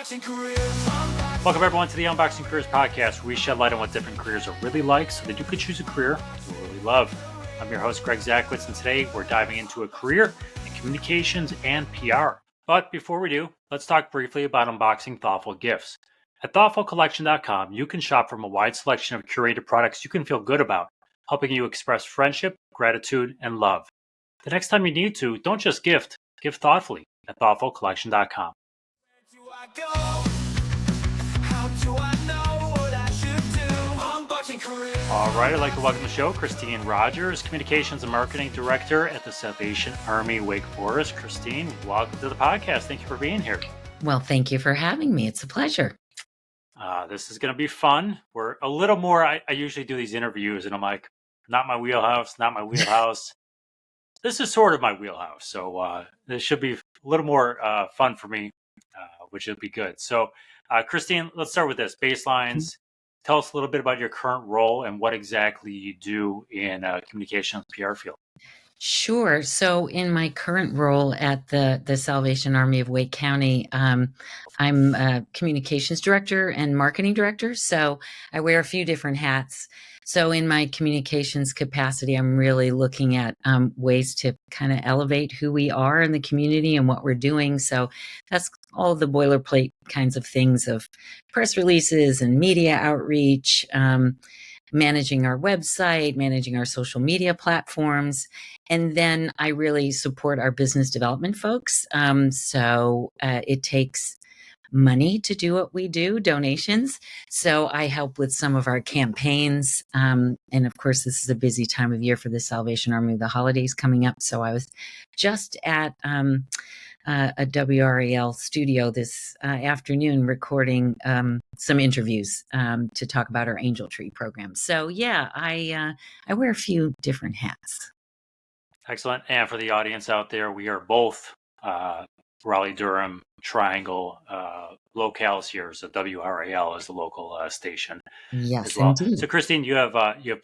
Welcome everyone to the Unboxing Careers Podcast, where we shed light on what different careers are really like so that you could choose a career you really love. I'm your host, Greg Zakowicz, and today we're diving into a career in communications and PR. But before we do, let's talk briefly about unboxing thoughtful gifts. At thoughtfulcollection.com, you can shop from a wide selection of curated products you can feel good about, helping you express friendship, gratitude, and love. The next time you need to, don't just gift, give thoughtfully at thoughtfulcollection.com. All right, I'd like to welcome to the show Christine Rogers, Communications and Marketing Director at the Salvation Army Wake Forest. Christine, welcome to the podcast. Thank you for being here. Well, thank you for having me. It's a pleasure. This is going to be fun. We're a little more, I usually do these interviews and I'm like, not my wheelhouse. This is sort of my wheelhouse. So this should be a little more fun for me, which will be good. So Christine, let's start with this. Baselines. Tell us a little bit about your current role and what exactly you do in communications PR field. Sure. So in my current role at the Salvation Army of Wake County, I'm a communications director and marketing director. So I wear a few different hats. So in my communications capacity, I'm really looking at ways to kind of elevate who we are in the community and what we're doing. So that's all the boilerplate kinds of things of press releases and media outreach, managing our website, managing our social media platforms. And then I really support our business development folks. So it takes money to do what we do, donations. So I help with some of our campaigns. And of course, this is a busy time of year for the Salvation Army with the holidays coming up. So I was just at a WRAL studio this afternoon recording some interviews to talk about our Angel Tree program. So yeah, I wear a few different hats. Excellent. And for the audience out there, we are both Raleigh-Durham Triangle locales here. So WRAL is the local station. Yes, as well. Indeed. So Christine, you have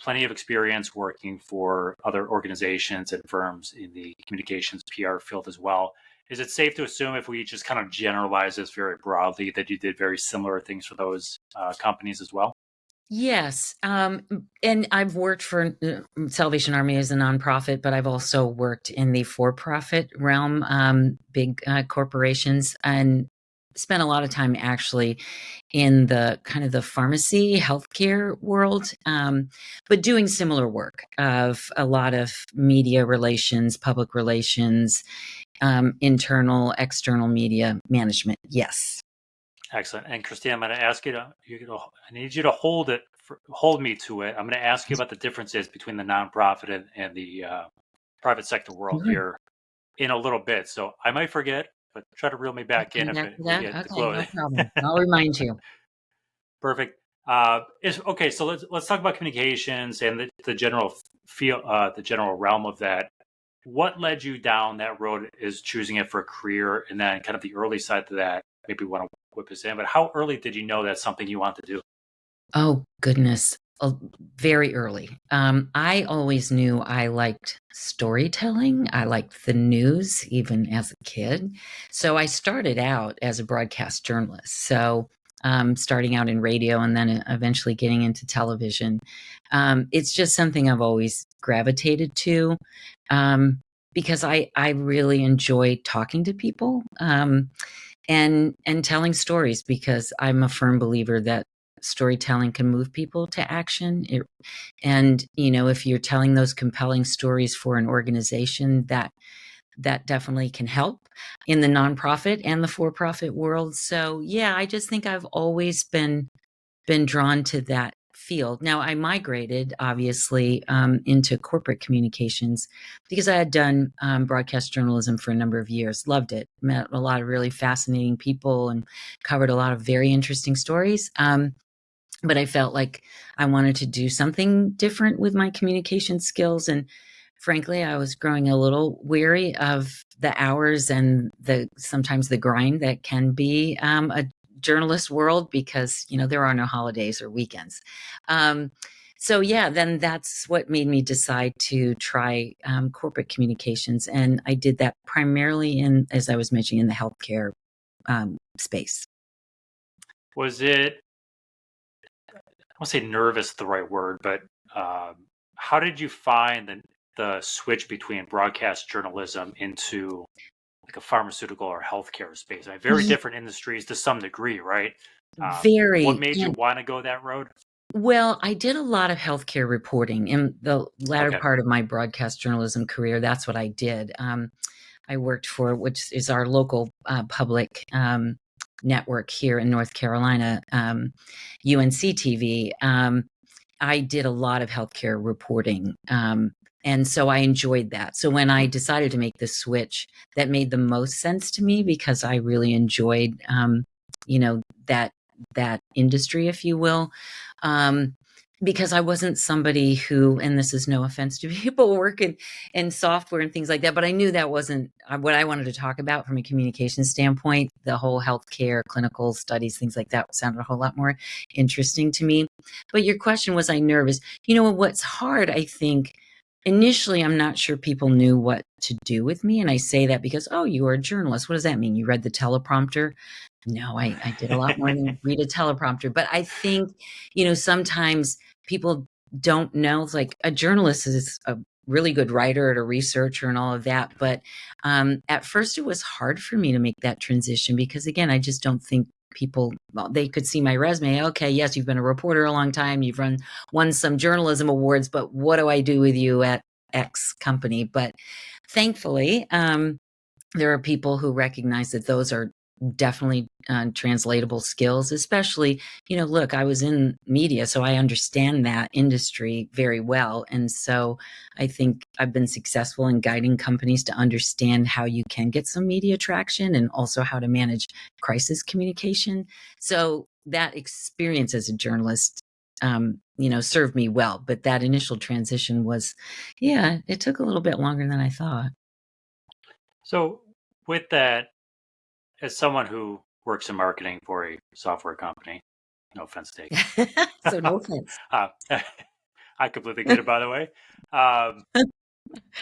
plenty of experience working for other organizations and firms in the communications PR field as well. Is it safe to assume, if we just kind of generalize this very broadly, that you did very similar things for those companies as well? Yes. And I've worked for Salvation Army as a nonprofit, but I've also worked in the for-profit realm, big corporations, and spent a lot of time actually in the kind of the pharmacy, healthcare world, but doing similar work of a lot of media relations, public relations, internal, external media management. Yes. Excellent. And Christine, I'm going to ask I need you to hold me to it. I'm going to ask you about the differences between the nonprofit and the private sector world here in a little bit. So I might forget, but try to reel me back in if we get close. No problem. I'll remind you. Perfect. Okay. So let's talk about communications and the general the general realm of that. What led you down that road is choosing it for a career, and then kind of the early side to that? Maybe we want to whip us in, but how early did you know that's something you want to do? Oh, goodness. Very early. I always knew I liked storytelling. I liked the news, even as a kid. So I started out as a broadcast journalist. So starting out in radio and then eventually getting into television. It's just something I've always gravitated to because I really enjoy talking to people and telling stories, because I'm a firm believer that storytelling can move people to action. And, if you're telling those compelling stories for an organization, that definitely can help in the nonprofit and the for-profit world. So yeah, I just think I've always been drawn to that field. Now I migrated obviously into corporate communications because I had done broadcast journalism for a number of years. Loved it. Met a lot of really fascinating people and covered a lot of very interesting stories. But I felt like I wanted to do something different with my communication skills. And frankly, I was growing a little weary of the hours and sometimes the grind that can be a journalist world, because, there are no holidays or weekends. So yeah, then that's what made me decide to try corporate communications. And I did that primarily as I was mentioning, in the healthcare space. Was it, I won't say nervous is the right word, but how did you find the switch between broadcast journalism into like a pharmaceutical or healthcare space? I mean, very Ye- different industries to some degree, right? What Very. made you want to go that road? Well, I did a lot of healthcare reporting in the latter Okay. part of my broadcast journalism career. That's what I did. I worked for, which is our local public network here in North Carolina, UNC TV. I did a lot of healthcare reporting. And so I enjoyed that. So when I decided to make the switch, that made the most sense to me because I really enjoyed, you know, that industry, if you will. Um, because I wasn't somebody who, and this is no offense to people working in software and things like that, but I knew that wasn't what I wanted to talk about from a communication standpoint. The whole healthcare, clinical studies, things like that sounded a whole lot more interesting to me. But your question, was I nervous? You know, what's hard, I think, initially, I'm not sure people knew what to do with me. And I say that because, oh, you are a journalist. What does that mean? You read the teleprompter? No, I did a lot more than read a teleprompter. But I think, sometimes people don't know. It's like a journalist is a really good writer and a researcher and all of that. But at first, it was hard for me to make that transition because, again, I just don't think people, well, they could see my resume. Okay, yes, you've been a reporter a long time. You've won some journalism awards, but what do I do with you at X company? But thankfully, there are people who recognize that those are definitely translatable skills, especially, look, I was in media, so I understand that industry very well. And so I think I've been successful in guiding companies to understand how you can get some media traction and also how to manage crisis communication. So that experience as a journalist, served me well. But that initial transition was, yeah, it took a little bit longer than I thought. So, with that, as someone who works in marketing for a software company, no offense taken. So no offense. uh, I completely get it, by the way. Um,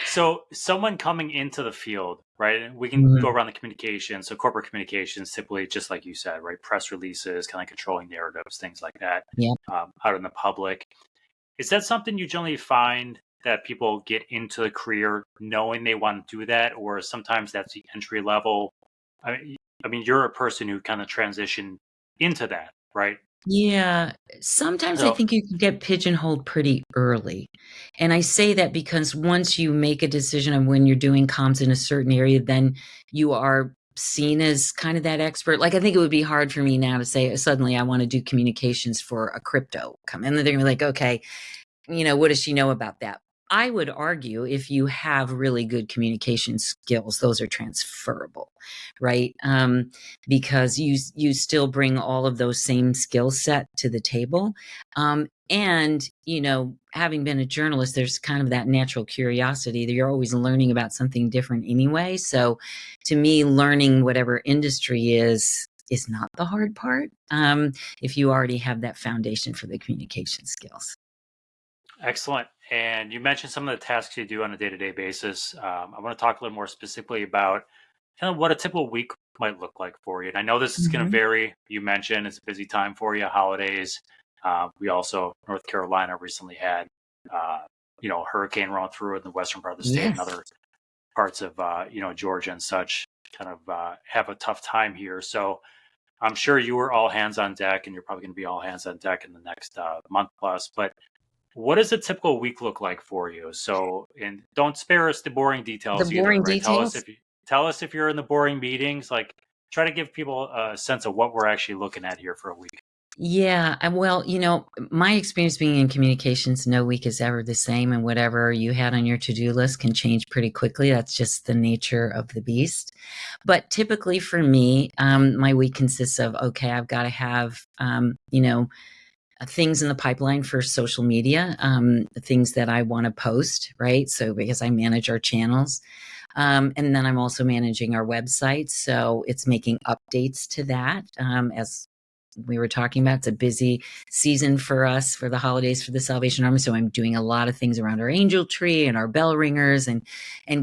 so, someone coming into the field, right? And we can go Mhm. around the communication. So, corporate communications, typically, just like you said, right? Press releases, kind of controlling narratives, things like that, Yep. out in the public. Is that something you generally find that people get into the career knowing they want to do that, or sometimes that's the entry level? I mean, you're a person who kind of transitioned into that, right? Yeah. Sometimes I So, think you can get pigeonholed pretty early. And I say that because once you make a decision on when you're doing comms in a certain area, then you are seen as kind of that expert. Like, I think it would be hard for me now to say suddenly I want to do communications for a crypto company. And then they're gonna be like, okay, what does she know about that? I would argue if you have really good communication skills, those are transferable, right? Because you still bring all of those same skill set to the table. And, having been a journalist, there's kind of that natural curiosity that you're always learning about something different anyway. So to me, learning whatever industry is not the hard part, if you already have that foundation for the communication skills. excellent. And you mentioned some of the tasks you do on a day to day basis. I want to talk a little more specifically about kind of what a typical week might look like for you. And I know this is going to Mhm. vary. You mentioned it's a busy time for you, holidays. We also, North Carolina recently had, uh, a hurricane run through in the western part of the state and Yes. other parts of, Georgia and such kind of have a tough time here. So I'm sure you were all hands on deck, and you're probably going to be all hands on deck in the next month plus. But what does a typical week look like for you? So, and don't spare us the boring The details either, boring right? details? Tell us if you're in the boring meetings. Like, try to give people a sense of what we're actually looking at here for a week. Yeah. Well, my experience being in communications, no week is ever the same, and whatever you had on your to-do list can change pretty quickly. That's just the nature of the beast. But typically for me, my week consists of, okay, I've got to have, things in the pipeline for social media, things that I want to post, right? So because I manage our channels. And then I'm also managing our website. So it's making updates to that as we were talking about. It's a busy season for us for the holidays for the Salvation Army. So I'm doing a lot of things around our angel tree and our bell ringers and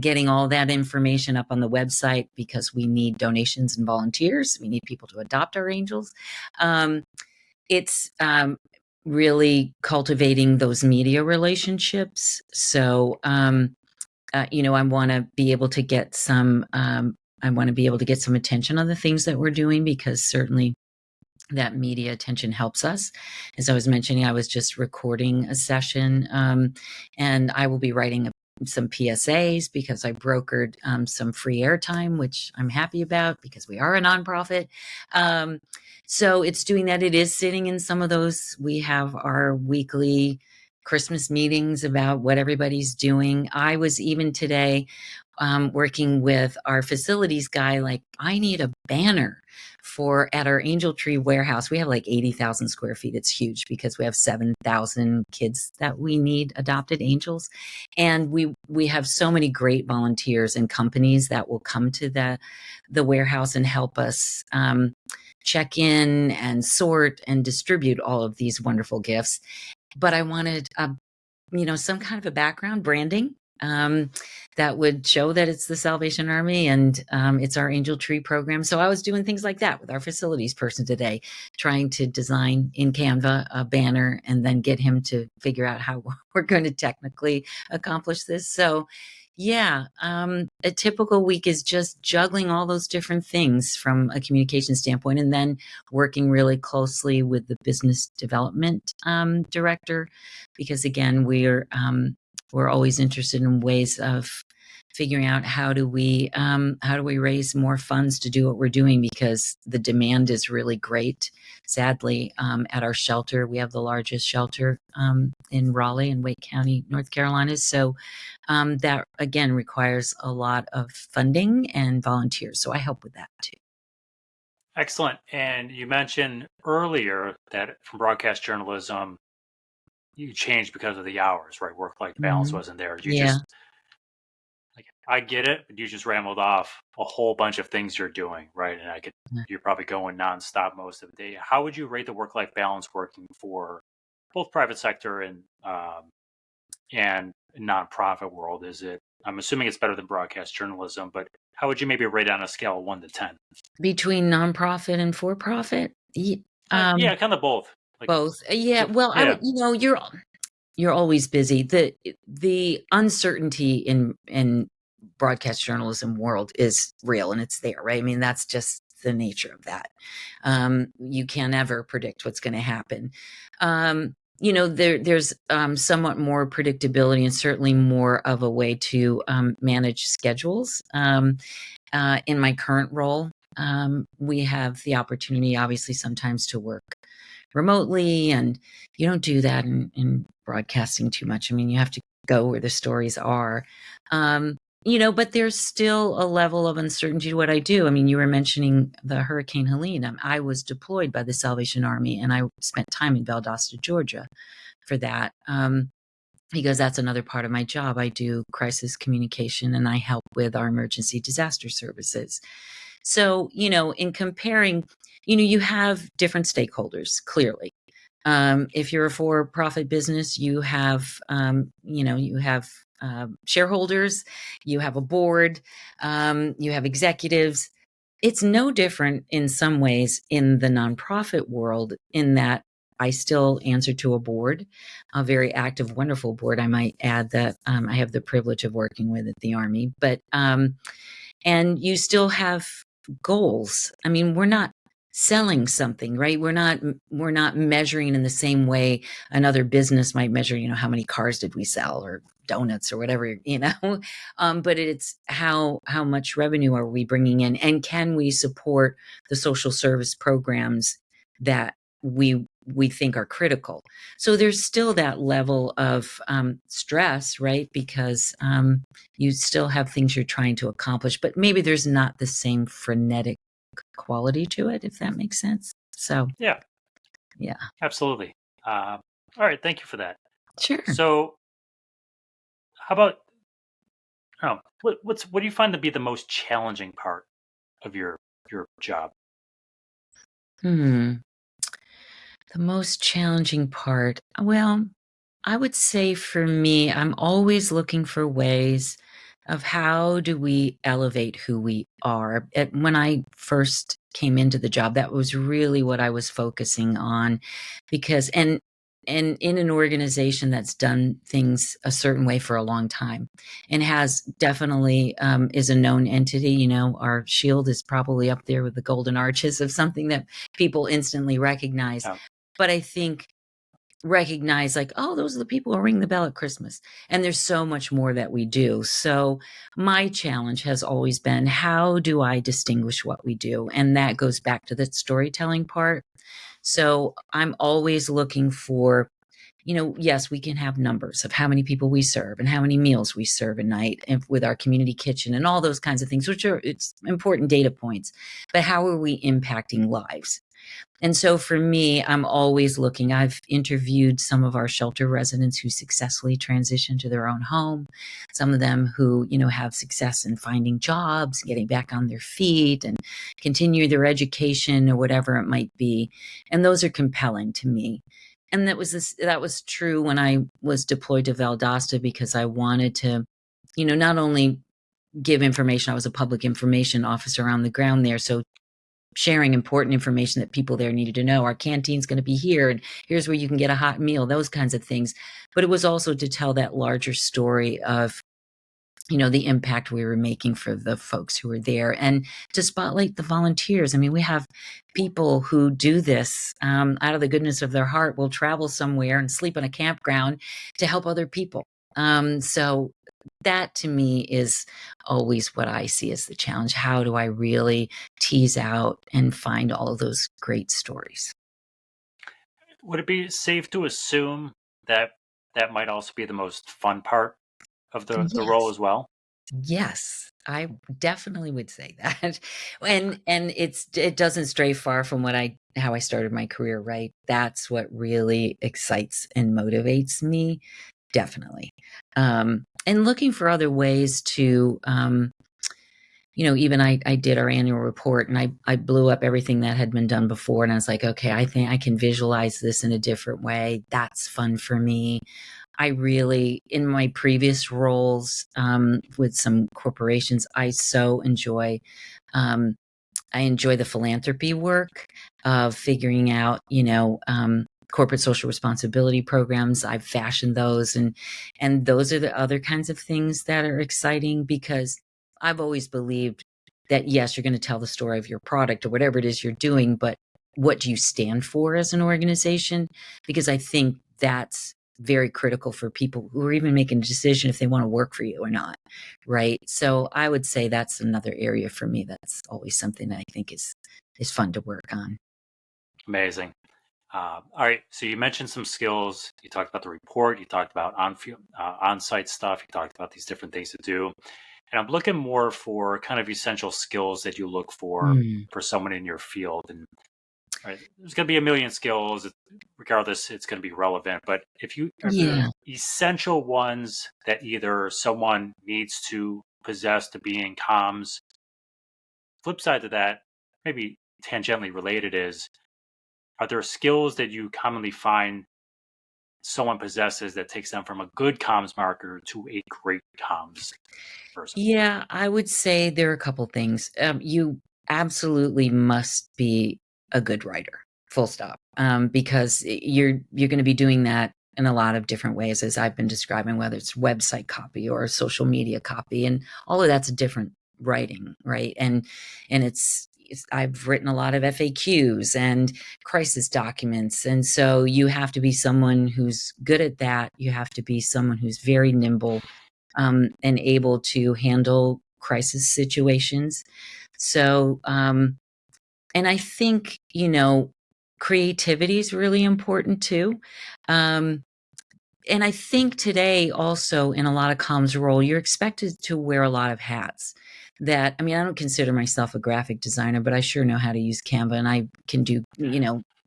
getting all that information up on the website because we need donations and volunteers. We need people to adopt our angels. It's really cultivating those media relationships. So, I want to be able to get some attention on the things that we're doing, because certainly that media attention helps us. As I was mentioning, I was just recording a session, and I will be writing some PSAs because I brokered some free airtime, which I'm happy about because we are a nonprofit. So it's doing that. It is sitting in some of those. We have our weekly Christmas meetings about what everybody's doing. I was even today working with our facilities guy, like, I need a banner at our Angel Tree warehouse. We have like 80,000 square feet. It's huge because we have 7,000 kids that we need adopted angels. And we have so many great volunteers and companies that will come to the warehouse and help us check in and sort and distribute all of these wonderful gifts. But I wanted some kind of a background branding that would show that it's the Salvation Army and it's our Angel Tree program. So I was doing things like that with our facilities person today, trying to design in Canva a banner and then get him to figure out how we're going to technically accomplish this. So yeah, a typical week is just juggling all those different things from a communication standpoint, and then working really closely with the business development director, because again, we're always interested in ways of figuring out how do we raise more funds to do what we're doing, because the demand is really great. Sadly, at our shelter, we have the largest shelter in Raleigh and Wake County, North Carolina. So that again requires a lot of funding and volunteers. So I help with that too. Excellent. And you mentioned earlier that from broadcast journalism, you changed because of the hours, right? Work-life balance wasn't there. I get it, but you just rambled off a whole bunch of things you're doing, right? And you're probably going nonstop most of the day. How would you rate the work-life balance working for both private sector and nonprofit world? I'm assuming it's better than broadcast journalism, but how would you maybe rate it on a scale of 1 to 10? Between nonprofit and for-profit? Yeah, kind of both. Both. Yeah. Well, I yeah. would, you're always busy. The uncertainty in broadcast journalism world is real, and it's there, right? I mean, that's just the nature of that. You can't ever predict what's going to happen. There's somewhat more predictability and certainly more of a way to manage schedules. In my current role, we have the opportunity, obviously, sometimes to work remotely, and you don't do that in broadcasting too much. I mean, you have to go where the stories are. But there's still a level of uncertainty to what I do. I mean, you were mentioning the Hurricane Helene. I was deployed by the Salvation Army, and I spent time in Valdosta, Georgia for that. Because that's another part of my job. I do crisis communication and I help with our emergency disaster services. So, in comparing, you have different stakeholders, clearly. If you're a for-profit business, you have shareholders, you have a board, you have executives. It's no different in some ways in the nonprofit world, in that I still answer to a board, a very active, wonderful board. I might add that I have the privilege of working with at the Army, but and you still have goals. I mean, we're not selling something, right? We're not measuring in the same way another business might measure, how many cars did we sell, or donuts, or whatever, but it's how much revenue are we bringing in, and can we support the social service programs that we think are critical. So there's still that level of stress, right? Because you still have things you're trying to accomplish, but maybe there's not the same frenetic quality to it, if that makes sense. So yeah, absolutely. All right, thank you for that. Sure. So how about what do you find to be the most challenging part of your job? The most challenging part, well, I would say for me, I'm always looking for ways of how do we elevate who we are. When I first came into the job, that was really what I was focusing on because and in an organization that's done things a certain way for a long time and has definitely is a known entity. You know, our shield is probably up there with the golden arches of something that people instantly recognize. Yeah. But I think recognize like, oh, those are the people who ring the bell at Christmas. And there's so much more that we do. So my challenge has always been, how do I distinguish what we do? And that goes back to the storytelling part. So I'm always looking for, yes, we can have numbers of how many people we serve and how many meals we serve a night and with our community kitchen and all those kinds of things, which are it's important data points. But how are we impacting lives? And so for me, I'm always looking. I've interviewed some of our shelter residents who successfully transitioned to their own home, some of them who, have success in finding jobs, getting back on their feet and continue their education or whatever it might be. And those are compelling to me. And that was true when I was deployed to Valdosta because I wanted to, not only give information, I was a public information officer on the ground there. So sharing important information that people there needed to know. Our canteen's going to be here, and here's where you can get a hot meal, those kinds of things. But it was also to tell that larger story of, the impact we were making for the folks who were there and to spotlight the volunteers. I mean, we have people who do this out of the goodness of their heart, will travel somewhere and sleep on a campground to help other people. So that to me is always what I see as the challenge. How do I really tease out and find all of those great stories? Would it be safe to assume that that might also be the most fun part of the role Yes. as well? Yes, I definitely would say that. And it doesn't stray far from how I started my career, right? That's what really excites and motivates me, definitely. And looking for other ways to even I did our annual report and I blew up everything that had been done before. And I was like, okay, I think I can visualize this in a different way. That's fun for me. I really, in my previous roles with some corporations, um, I enjoy the philanthropy work of figuring out, corporate social responsibility programs. I've fashioned those, and those are the other kinds of things that are exciting because I've always believed that yes, you're going to tell the story of your product or whatever it is you're doing, but what do you stand for as an organization? Because I think that's very critical for people who are even making a decision if they want to work for you or not. Right. So I would say that's another area for me. That's always something that I think is fun to work on. Amazing. All right. So you mentioned some skills. You talked about the report. You talked about on-site stuff. You talked about these different things to do. And I'm looking more for kind of essential skills that you look Mm. for someone in your field. And right, there's going to be a million skills. Regardless, it's going to be relevant. But are there Yeah. essential ones that either someone needs to possess to be in comms? Flip side to that, maybe tangentially related is, are there skills that you commonly find someone possesses that takes them from a good comms marketer to a great comms person? Yeah, I would say there are a couple things. You absolutely must be a good writer, full stop, because you're going to be doing that in a lot of different ways, as I've been describing, whether it's website copy or social media copy, and all of that's a different writing, right? And I've written a lot of FAQs and crisis documents, and so you have to be someone who's good at that. You have to be someone who's very nimble and able to handle crisis situations. So, and I think, creativity is really important too. Um, and I think today also in a lot of comms role, you're expected to wear a lot of hats. I mean, I don't consider myself a graphic designer, but I sure know how to use Canva and I can do,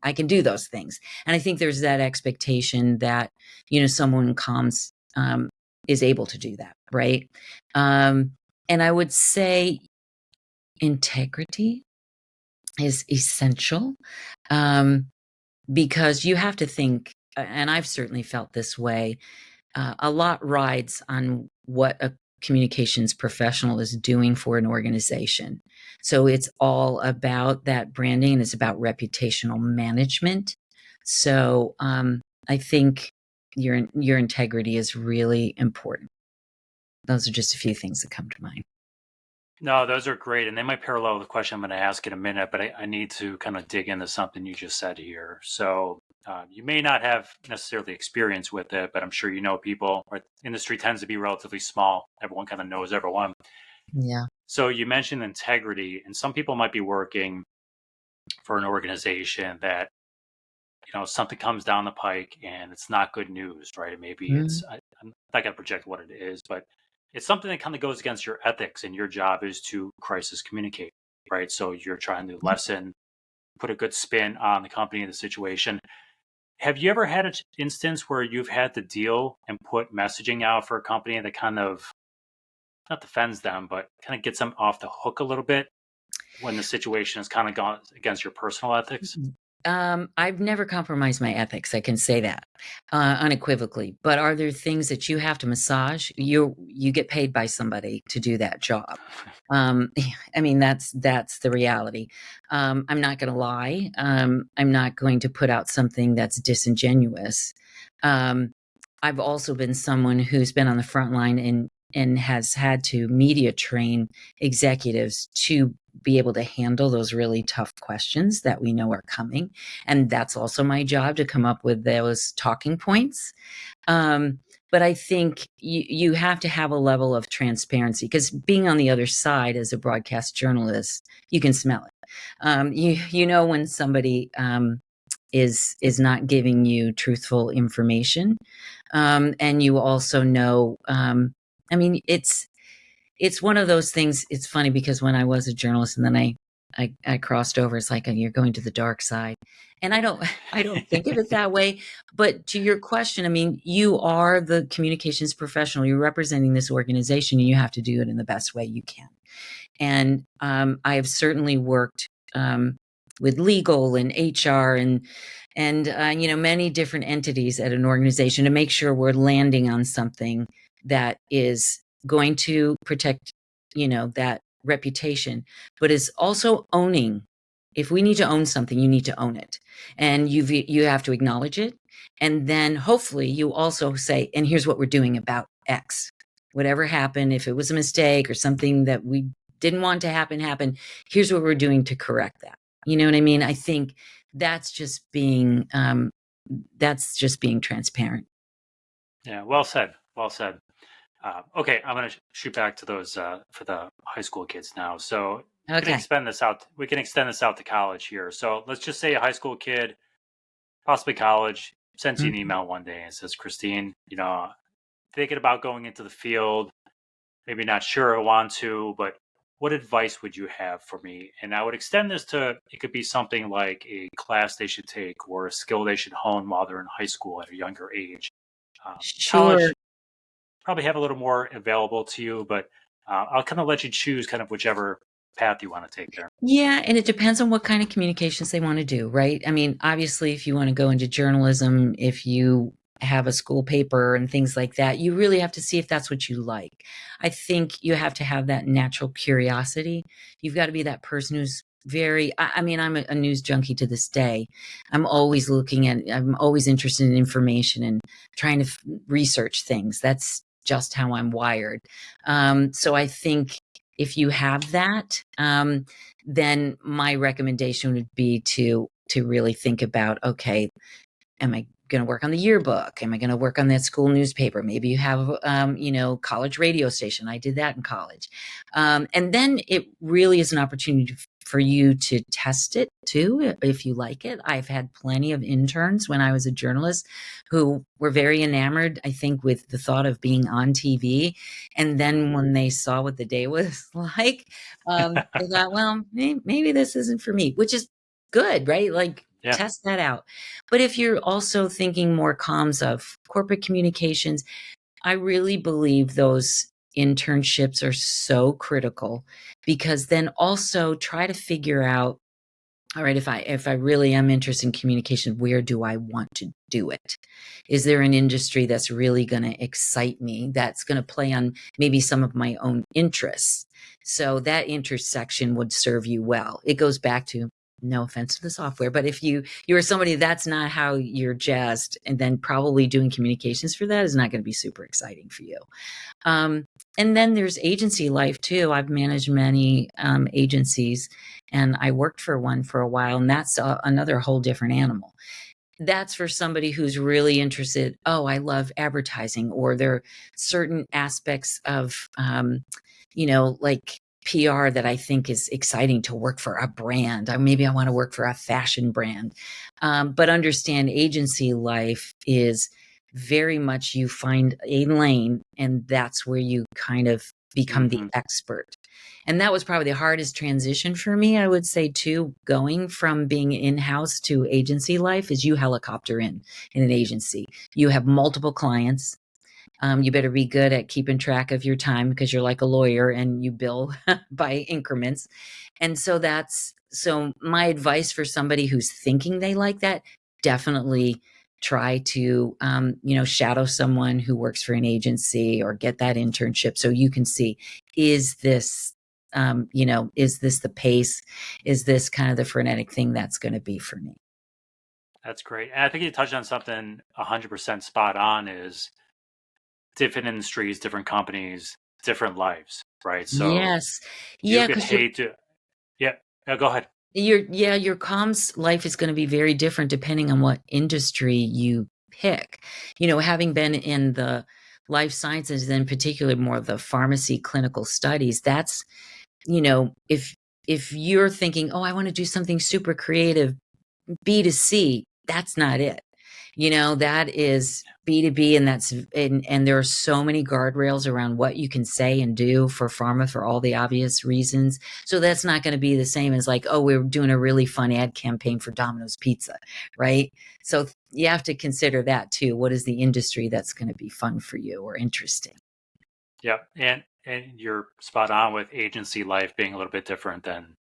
I can do those things. And I think there's that expectation that, someone in comms is able to do that, right? And I would say integrity is essential. Um, because you have to think, and I've certainly felt this way, a lot rides on what a communications professional is doing for an organization. So it's all about that branding, and it's about reputational management. So I think your integrity is really important. Those are just a few things that come to mind. No, those are great. And they might parallel the question I'm going to ask in a minute, but I need to kind of dig into something you just said here. So you may not have necessarily experience with it, but I'm sure you know people. Or industry tends to be relatively small. Everyone kind of knows everyone. Yeah. So you mentioned integrity, and some people might be working for an organization that, something comes down the pike and it's not good news, right? Maybe Mm. I'm not going to project what it is, but it's something that kind of goes against your ethics, and your job is to crisis communicate, right? So you're trying to lessen, put a good spin on the company and the situation. Have you ever had an instance where you've had to deal and put messaging out for a company that kind of not defends them, but kind of gets them off the hook a little bit when the situation has kind of gone against your personal ethics? I've never compromised my ethics. I can say that unequivocally. But are there things that you have to massage? You get paid by somebody to do that job. I mean, that's the reality. I'm not going to lie. I'm not going to put out something that's disingenuous. Um, I've also been someone who's been on the front line and has had to media train executives to be able to handle those really tough questions that we know are coming. And that's also my job, to come up with those talking points. But I think you have to have a level of transparency, because being on the other side as a broadcast journalist, you can smell it. You know when somebody is not giving you truthful information, and you also know. I mean, it's one of those things. It's funny because when I was a journalist and then I crossed over, it's like, you're going to the dark side. And I don't think of it that way. But to your question, I mean, you are the communications professional. You're representing this organization, and you have to do it in the best way you can. And I have certainly worked with legal and HR and many different entities at an organization to make sure we're landing on something that is going to protect that reputation, but is also owning. If we need to own something, you need to own it, and you have to acknowledge it, and then hopefully you also say, and here's what we're doing about X. Whatever happened, if it was a mistake or something that we didn't want to happen, here's what we're doing to correct that. You know what I mean? I think that's just being transparent. Yeah, well said. Well said. Okay, I'm going to shoot back to those for the high school kids now. So we can Okay. extend this out. We can extend this out to college here. So let's just say a high school kid, possibly college, sends you an Mhm. email one day and says, "Christine, thinking about going into the field. Maybe not sure I want to, but what advice would you have for me?" And I would extend this to, it could be something like a class they should take or a skill they should hone while they're in high school at a younger age. Sure. College probably have a little more available to you, but I'll kind of let you choose kind of whichever path you want to take there. Yeah, and it depends on what kind of communications they want to do, right? I mean, obviously, if you want to go into journalism, if you have a school paper and things like that, you really have to see if that's what you like. I think you have to have that natural curiosity. You've got to be that person who's I mean, I'm a news junkie to this day. I'm always interested in information and trying to research things. That's just how I'm wired. So I think if you have that, then my recommendation would be to really think about, okay, am I going to work on the yearbook? Am I going to work on that school newspaper? Maybe you have, college radio station. I did that in college. And then it really is an opportunity for you to test it too, if you like it. I've had plenty of interns when I was a journalist who were very enamored, I think, with the thought of being on TV. And then when they saw what the day was like, they thought, well, maybe this isn't for me, which is good, right? Like, Yeah. test that out. But if you're also thinking more comms of corporate communications, I really believe those internships are so critical, because then also try to figure out all right, if I really am interested in communication, where do I want to do it? Is there an industry that's really going to excite me, that's going to play on maybe some of my own interests? So that intersection would serve you well. It goes back to, no offense to the software, but if you're somebody that's not how you're jazzed, and then probably doing communications for that is not going to be super exciting for you. Um, and then there's agency life too. I've managed many agencies, and I worked for one for a while, and that's another whole different animal. That's for somebody who's really interested. Oh, I love advertising, or there are certain aspects of, like PR that I think is exciting to work for a brand. Or maybe I want to work for a fashion brand. But understand agency life is very much you find a lane, and that's where you kind of become the Mm-hmm. expert. And that was probably the hardest transition for me, I would say, too, going from being in-house to agency life. Is you helicopter in an agency. You have multiple clients. You better be good at keeping track of your time, because you're like a lawyer and you bill by increments. And so my advice for somebody who's thinking they like that, definitely try to, shadow someone who works for an agency, or get that internship so you can see, is this, is this the pace? Is this kind of the frenetic thing that's going to be for me? That's great. And I think you touched on something 100% spot on is different industries, different companies, different lives, right? So Yes. you Yeah, could because you're hate to, yeah, go ahead. your comms life is going to be very different depending on what industry you pick. Having been in the life sciences, in particular more of the pharmacy clinical studies, that's, if you're thinking, oh, I want to do something super creative, B2C, that's not it. That is B2B, and and there are so many guardrails around what you can say and do for pharma for all the obvious reasons. So that's not going to be the same as like, oh, we're doing a really fun ad campaign for Domino's Pizza, right? So you have to consider that too. What is the industry that's going to be fun for you or interesting? Yeah. And you're spot on with agency life being a little bit different than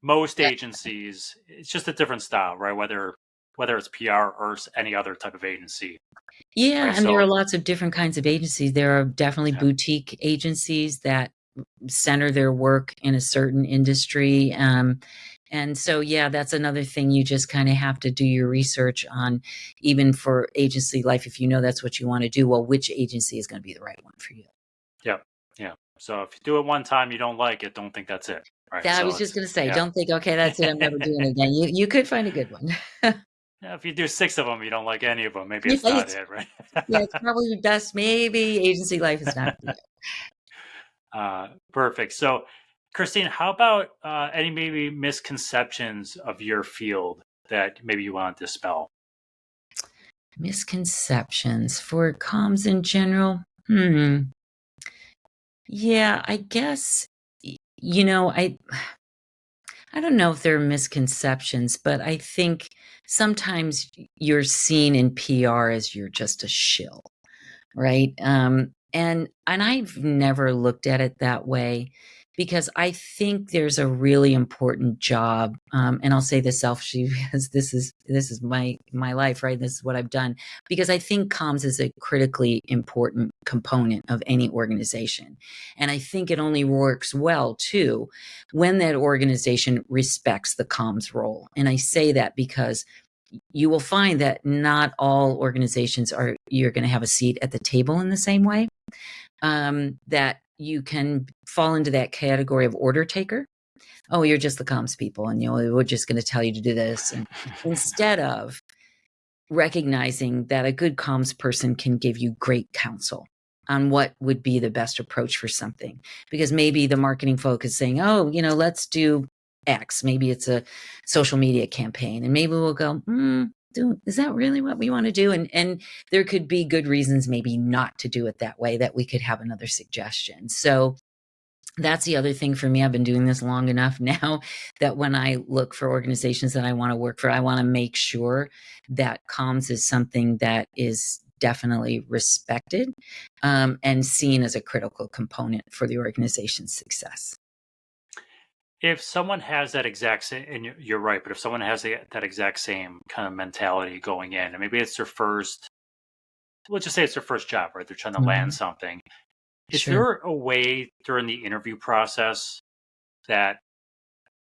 most agencies. It's just a different style, right? Whether it's PR or any other type of agency, Yeah, right? and there So are lots of different kinds of agencies. There are definitely yeah, boutique agencies that center their work in a certain industry. And so, yeah, that's another thing you just kind of have to do your research on, even for agency life. If you know that's what you want to do, well, which agency is going to be the right one for you? yeah, yeah. So if you do it one time, you don't like it, don't think that's it, right? That I So was just it's going to say, yeah. don't think, okay, that's it, I'm never doing it again. You could find a good one. Yeah, if you do six of them, you don't like any of them, maybe Yeah, it's not it, right? it's probably best. Maybe agency life is not for you. Perfect. So, Christine, how about any maybe misconceptions of your field that maybe you want to dispel? Misconceptions for comms in general. Yeah, I guess, I don't know if there are misconceptions, but I think sometimes you're seen in PR as you're just a shill, right? And I've never looked at it that way, because I think there's a really important job. And I'll say this selfishly, because this is my life, right? This is what I've done, because I think comms is a critically important component of any organization, and I think it only works well too when that organization respects the comms role. And I say that because you will find that not all organizations are you're going to have a seat at the table in the same way. That you can fall into that category of order taker. Oh, you're just the comms people, and we're just going to tell you to do this, and instead of recognizing that a good comms person can give you great counsel on what would be the best approach for something. Because maybe the marketing folk is saying, oh, let's do X. Maybe it's a social media campaign. And maybe we'll go, is that really what we want to do? And there could be good reasons maybe not to do it that way, that we could have another suggestion. So that's the other thing for me. I've been doing this long enough now that when I look for organizations that I want to work for, I want to make sure that comms is something that is definitely respected, and seen as a critical component for the organization's success. if someone has that exact same, and you're right, but if someone has that exact same kind of mentality going in, and maybe it's their first, let's just say it's their first job, right? They're trying to land Mhm. something. Is Sure. there a way during the interview process that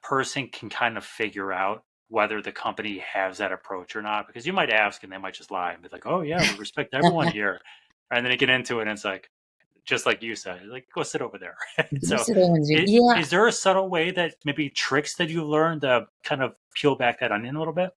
person can kind of figure out whether the company has that approach or not? Because you might ask and they might just lie and be like, "Oh yeah, we respect everyone here," and then they get into it and it's like, just like you said, like go sit over there. So, Those are the ones yeah. is there a subtle way that maybe tricks that you've learned to kind of peel back that onion a little bit?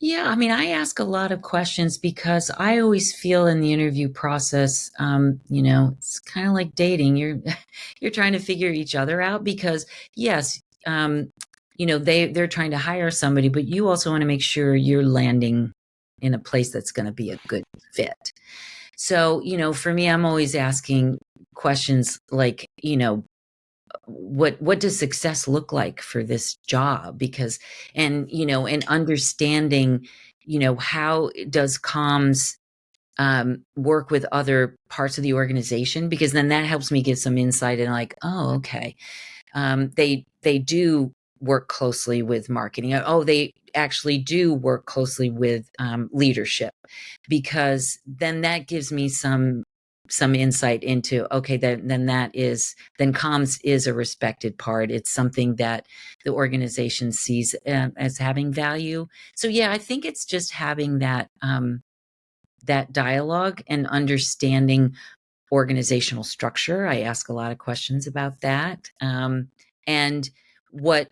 Yeah, I mean, I ask a lot of questions because I always feel in the interview process, it's kind of like dating. You're trying to figure each other out because yes, they're trying to hire somebody, but you also want to make sure you're landing in a place that's going to be a good fit. So, for me, I'm always asking questions like, what does success look like for this job? Because and understanding, how does comms work with other parts of the organization, because then that helps me get some insight and like, oh, okay, they do work closely with marketing. Oh, they actually do work closely with leadership, because then that gives me some insight into, okay, then comms is a respected part. It's something that the organization sees as having value. So yeah, I think it's just having that dialogue and understanding organizational structure. I ask a lot of questions about that, and what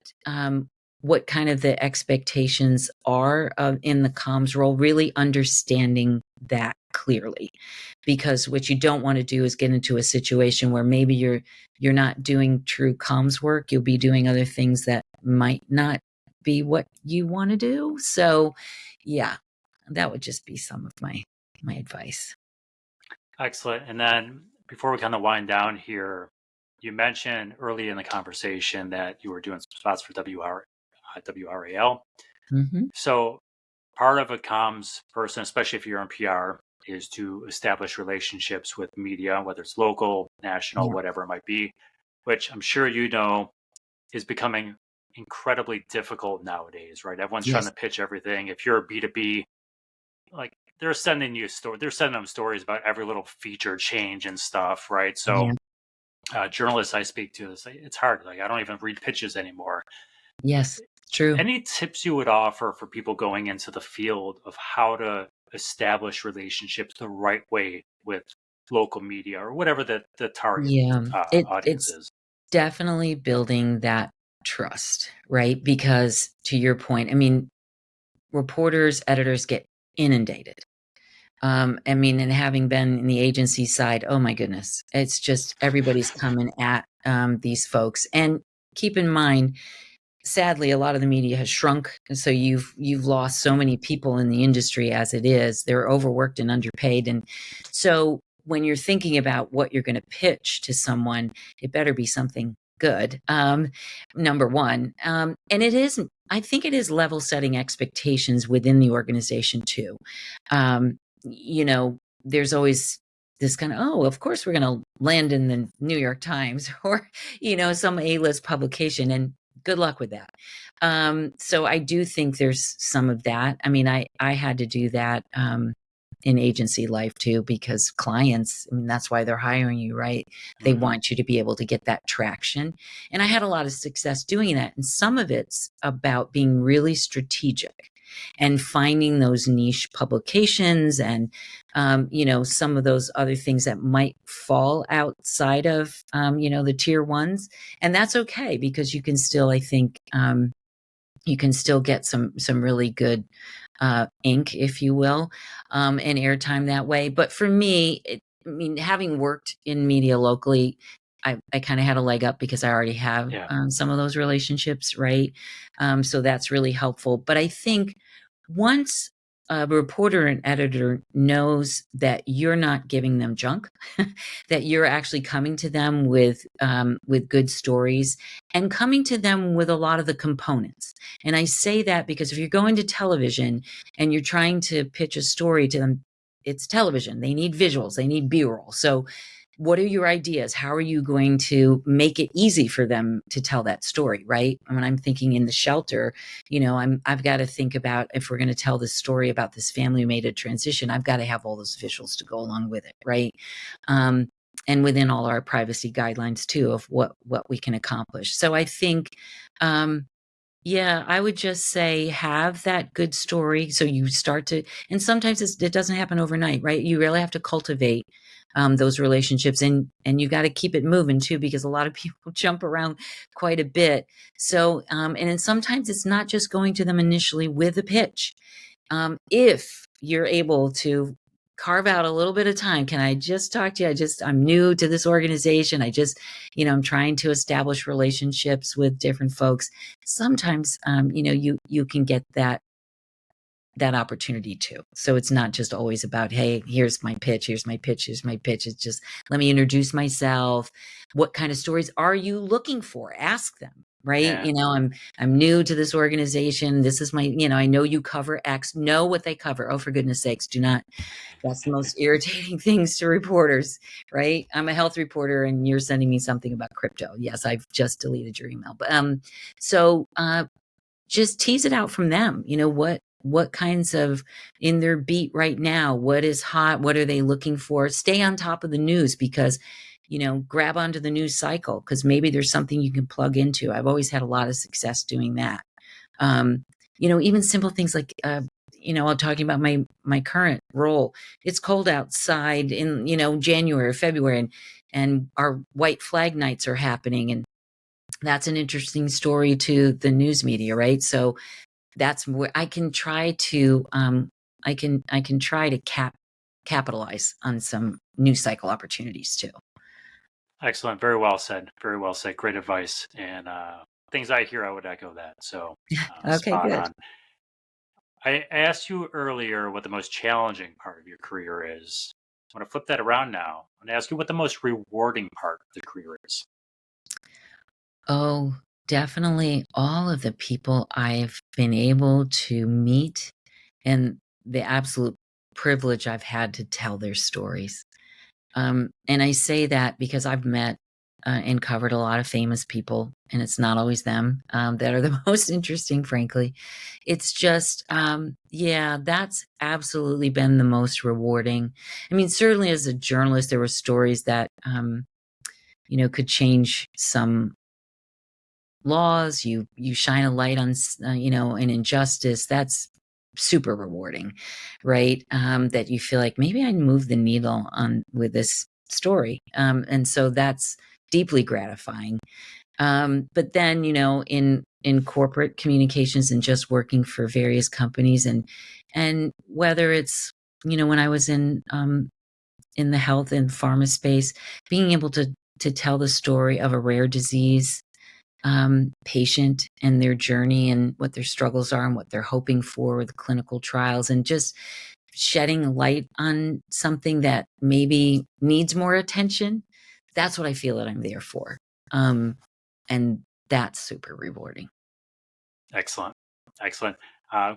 what kind of the expectations are in the comms role. Really understanding that clearly, because what you don't want to do is get into a situation where maybe you're not doing true comms work. You'll be doing other things that might not be what you want to do. So, yeah, that would just be some of my advice. Excellent. And then before we kind of wind down here, you mentioned early in the conversation that you were doing some spots for WRAL. Hmm. So part of a comms person, especially if you're in PR, is to establish relationships with media, whether it's local, national, Yeah. whatever it might be, which I'm sure you know is becoming incredibly difficult nowadays, right? Everyone's trying Yes. to pitch everything. If you're a B2B, like they're sending them stories about every little feature change and stuff, right? So Yeah. journalists I speak to, it's hard. Like I don't even read pitches anymore. Yes. True. Any tips you would offer for people going into the field of how to establish relationships the right way with local media or whatever the target Yeah. audience It's is? definitely building that trust, right? Because to your point, I mean, reporters, editors get inundated. I mean, and having been in the agency side, oh my goodness, it's just everybody's coming at these folks. And keep in mind, sadly, a lot of the media has shrunk, so you've lost so many people in the industry as it is. They're overworked and underpaid, and so when you're thinking about what you're going to pitch to someone, it better be something good. Number one, and it is. I think it is level setting expectations within the organization too. There's always this kind of, oh, of course we're going to land in the New York Times or some A-list publication, and good luck with that. So I do think there's some of that. I mean, I had to do that in agency life too, because clients, I mean, that's why they're hiring you, right? They Hmm. want you to be able to get that traction. And I had a lot of success doing that. And some of it's about being really strategic and finding those niche publications and some of those other things that might fall outside of the tier ones. And that's okay, because you can still, I think, you can still get some really good ink, if you will, and airtime that way. But for me, I mean, having worked in media locally, I kind of had a leg up because I already have Yeah. some of those relationships, right? So that's really helpful. But I think once a reporter and editor knows that you're not giving them junk, that you're actually coming to them with good stories and coming to them with a lot of the components. And I say that because if you're going to television and you're trying to pitch a story to them, it's television. They need visuals, they need B-roll. So what are your ideas? How are you going to make it easy for them to tell that story, right? And when I'm thinking in the shelter, I've got to think about, if we're going to tell this story about this family who made a transition, I've got to have all those visuals to go along with it, right? And within all our privacy guidelines too, of what we can accomplish. So I think, yeah, I would just say have that good story. So you start to, and sometimes it doesn't happen overnight, right? You really have to cultivate those relationships, and you got to keep it moving too, because a lot of people jump around quite a bit. So, and then sometimes it's not just going to them initially with a pitch. If you're able to carve out a little bit of time, can I just talk to you? I'm new to this organization. I'm trying to establish relationships with different folks. Sometimes, you can get that opportunity too. So it's not just always about, hey, here's my pitch, here's my pitch, here's my pitch. It's just, let me introduce myself. What kind of stories are you looking for? Ask them, right? Yeah. I'm new to this organization. This is my, I know you cover X. Know what they cover. Oh, for goodness sakes, do not. That's the most irritating things to reporters, right? I'm a health reporter and you're sending me something about crypto. Yes, I've just deleted your email. But so just tease it out from them. What kinds of, in their beat right now, what is hot, what are they looking for? Stay on top of the news, because grab onto the news cycle, because maybe there's something you can plug into. I've always had a lot of success doing that. Even simple things like I'm talking about my current role. It's cold outside in January or February, and our white flag nights are happening, and that's an interesting story to the news media, right? So that's where I can try to capitalize on some news cycle opportunities too. Excellent. Very well said. Very well said. Great advice. And things I hear, I would echo that. So Okay, spot good. on. I asked you earlier what the most challenging part of your career is. I'm going to flip that around now. I'm going to ask you what the most rewarding part of the career is. Oh, definitely all of the people I've been able to meet, and the absolute privilege I've had to tell their stories. And I say that because I've met and covered a lot of famous people, and it's not always them that are the most interesting, frankly. It's just, yeah, that's absolutely been the most rewarding. I mean, certainly as a journalist, there were stories that, could change some laws. You shine a light on an injustice. That's super rewarding, right? That you feel like, maybe I moved the needle on with this story, and so that's deeply gratifying. But then, in corporate communications and just working for various companies, and whether it's, when I was in the health and pharma space, being able to tell the story of a rare disease patient and their journey and what their struggles are and what they're hoping for with clinical trials, and just shedding a light on something that maybe needs more attention. That's what I feel that I'm there for. And that's super rewarding. Excellent. Excellent.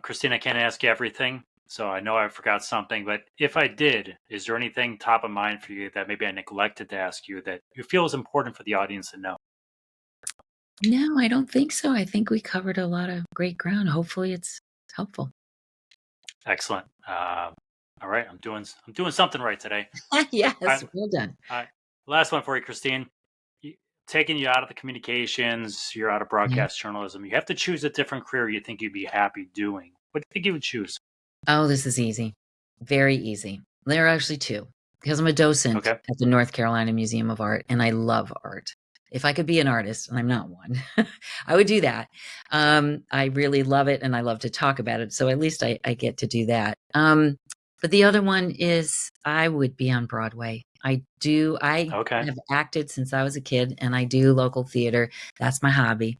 Christine, I can't ask you everything, so I know I forgot something, but if I did, is there anything top of mind for you that maybe I neglected to ask you that you feel is important for the audience to know? No, I don't think so. I think we covered a lot of great ground. Hopefully it's helpful. Excellent. All right, I'm doing something right today. Yes, I'm, well done. last one for you, Christine. Taking you out of the communications, you're out of Yeah. broadcast journalism. You have to choose a different career you think you'd be happy doing. What do you think you would choose? Oh, this is easy. Very easy. There are actually two, because I'm a docent Okay. at the North Carolina Museum of Art, and I love art. If I could be an artist, and I'm not one, I would do that. I really love it, and I love to talk about it. So at least I get to do that. But the other one is, I would be on Broadway. I do. I Okay. have acted since I was a kid, and I do local theater. That's my hobby.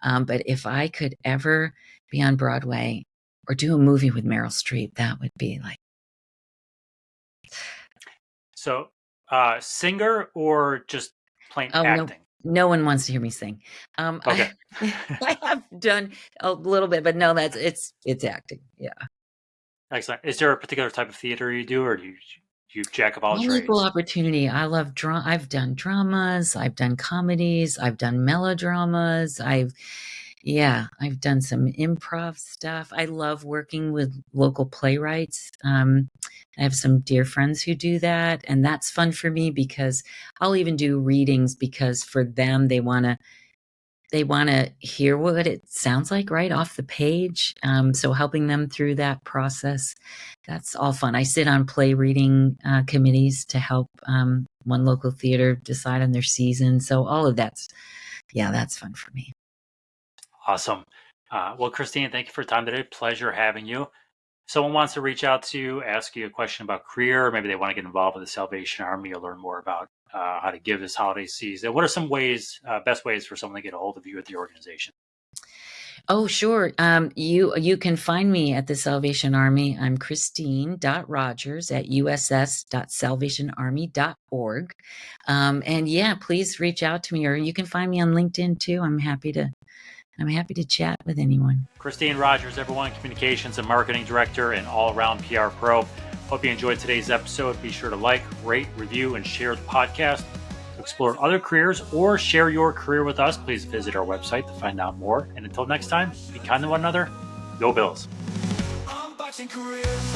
But if I could ever be on Broadway or do a movie with Meryl Streep, that would be like, So, singer or just plain oh no, acting? no one wants to hear me sing. Okay. I have done a little bit, but no, it's acting. Yeah. Excellent. Is there a particular type of theater you do, or do you You jack of all All equal trades. opportunity. I love I've done dramas, I've done comedies, I've done melodramas, I've done some improv stuff. I love working with local playwrights. I have some dear friends who do that, and that's fun for me because I'll even do readings because for them they want to hear what it sounds like right off the page. So helping them through that process, that's all fun. I sit on play reading committees to help one local theater decide on their season. So all of that's fun for me. Awesome. Well, Christine, thank you for your time today. Pleasure having you. If someone wants to reach out to you, ask you a question about career, maybe they want to get involved with the Salvation Army or learn more about how to give this holiday season. What are some best ways for someone to get a hold of you at the organization? Oh, sure. You can find me at the Salvation Army. I'm Christine.Rogers at uss.salvationarmy.org. And please reach out to me, or you can find me on LinkedIn too. I'm happy to chat with anyone. Christine Rogers, everyone, Communications and Marketing Director and all-around PR pro. Hope you enjoyed today's episode. Be sure to like, rate, review, and share the podcast. To explore other careers or share your career with us, please visit our website to find out more. And until next time, be kind to one another. Go Bills. Unboxing careers.